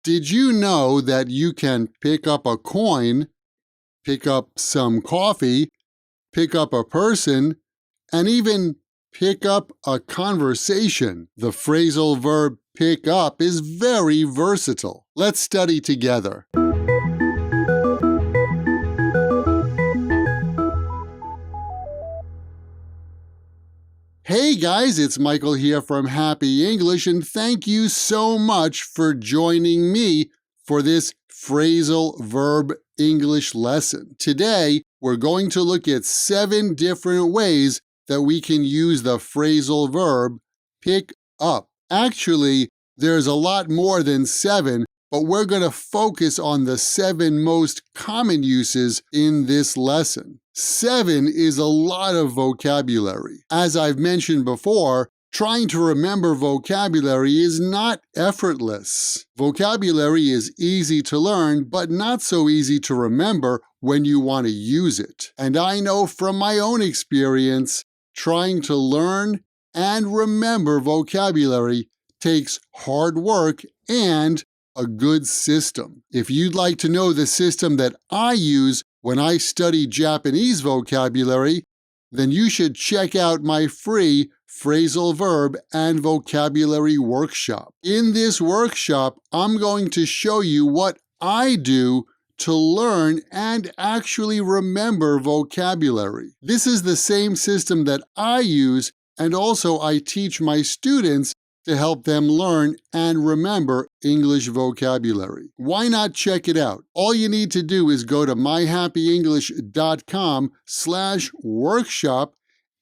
Did you know that you can pick up a coin, pick up some coffee, pick up a person, and even pick up a conversation? The phrasal verb pick up is very versatile. Let's study together. Hey guys, it's Michael here from Happy English, and thank you so much for joining me for this phrasal verb English lesson. Today, we're going to look at 7 different ways that we can use the phrasal verb pick up. Actually, there's a lot more than 7, but we're going to focus on the 7 most common uses in this lesson. 7 is a lot of vocabulary. As I've mentioned before, trying to remember vocabulary is not effortless. Vocabulary is easy to learn, but not so easy to remember when you want to use it. And I know from my own experience, trying to learn and remember vocabulary takes hard work and a good system. If you'd like to know the system that I use when I study Japanese vocabulary, then you should check out my free phrasal verb and vocabulary workshop. In this workshop, I'm going to show you what I do to learn and actually remember vocabulary. This is the same system that I use, and also I teach my students to help them learn and remember English vocabulary. Why not check it out? All you need to do is go to myhappyenglish.com/workshop,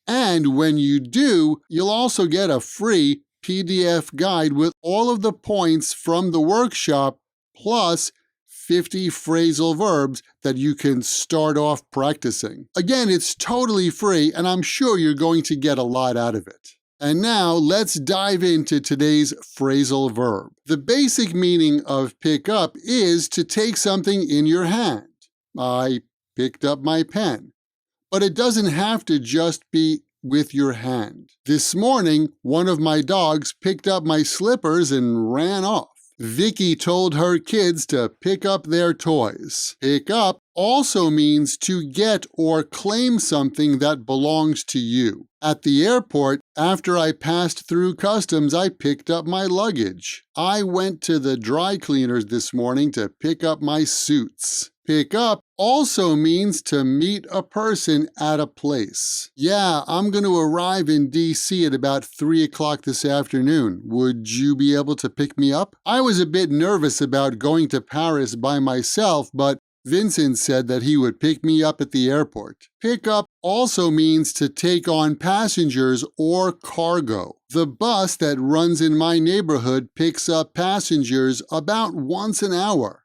and when you do, you'll also get a free PDF guide with all of the points from the workshop, plus 50 phrasal verbs that you can start off practicing. Again, it's totally free, and I'm sure you're going to get a lot out of it. And now, let's dive into today's phrasal verb. The basic meaning of pick up is to take something in your hand. I picked up my pen. But it doesn't have to just be with your hand. This morning, one of my dogs picked up my slippers and ran off. Vicky told her kids to pick up their toys. Pick up also means to get or claim something that belongs to you. At the airport, after I passed through customs, I picked up my luggage. I went to the dry cleaners this morning to pick up my suits. Pick up also means to meet a person at a place. Yeah, I'm going to arrive in DC at about 3 o'clock this afternoon. Would you be able to pick me up? I was a bit nervous about going to Paris by myself, but Vincent said that he would pick me up at the airport. Pick up also means to take on passengers or cargo. The bus that runs in my neighborhood picks up passengers about once an hour.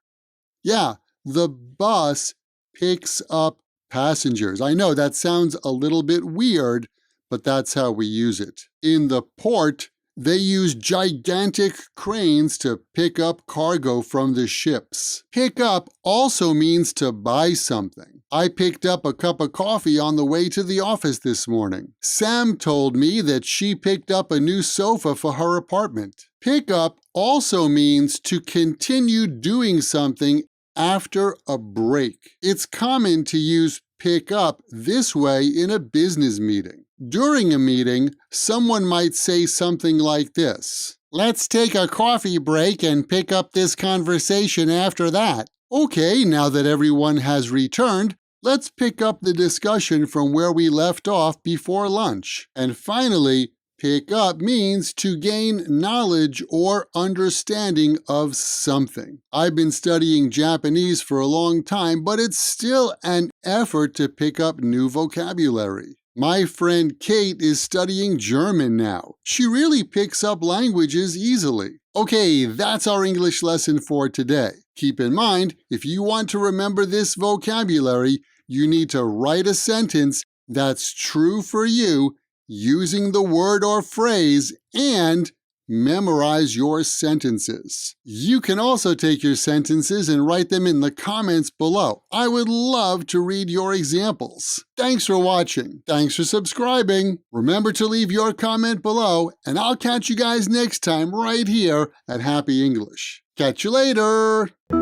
Yeah, the bus picks up passengers. I know that sounds a little bit weird, but that's how we use it. In the port, they use gigantic cranes to pick up cargo from the ships. Pick up also means to buy something. I picked up a cup of coffee on the way to the office this morning. Sam told me that she picked up a new sofa for her apartment. Pick up also means to continue doing something after a break. It's common to use pick up this way in a business meeting. During a meeting, someone might say something like this: "Let's take a coffee break and pick up this conversation after that." Okay, now that everyone has returned, let's pick up the discussion from where we left off before lunch. And finally, pick up means to gain knowledge or understanding of something. I've been studying Japanese for a long time, but it's still an effort to pick up new vocabulary. My friend Kate is studying German now. She really picks up languages easily. Okay, that's our English lesson for today. Keep in mind, if you want to remember this vocabulary, you need to write a sentence that's true for you using the word or phrase and memorize your sentences. You can also take your sentences and write them in the comments below. I would love to read your examples. Thanks for watching. Thanks for subscribing. Remember to leave your comment below, and I'll catch you guys next time right here at Happy English. Catch you later!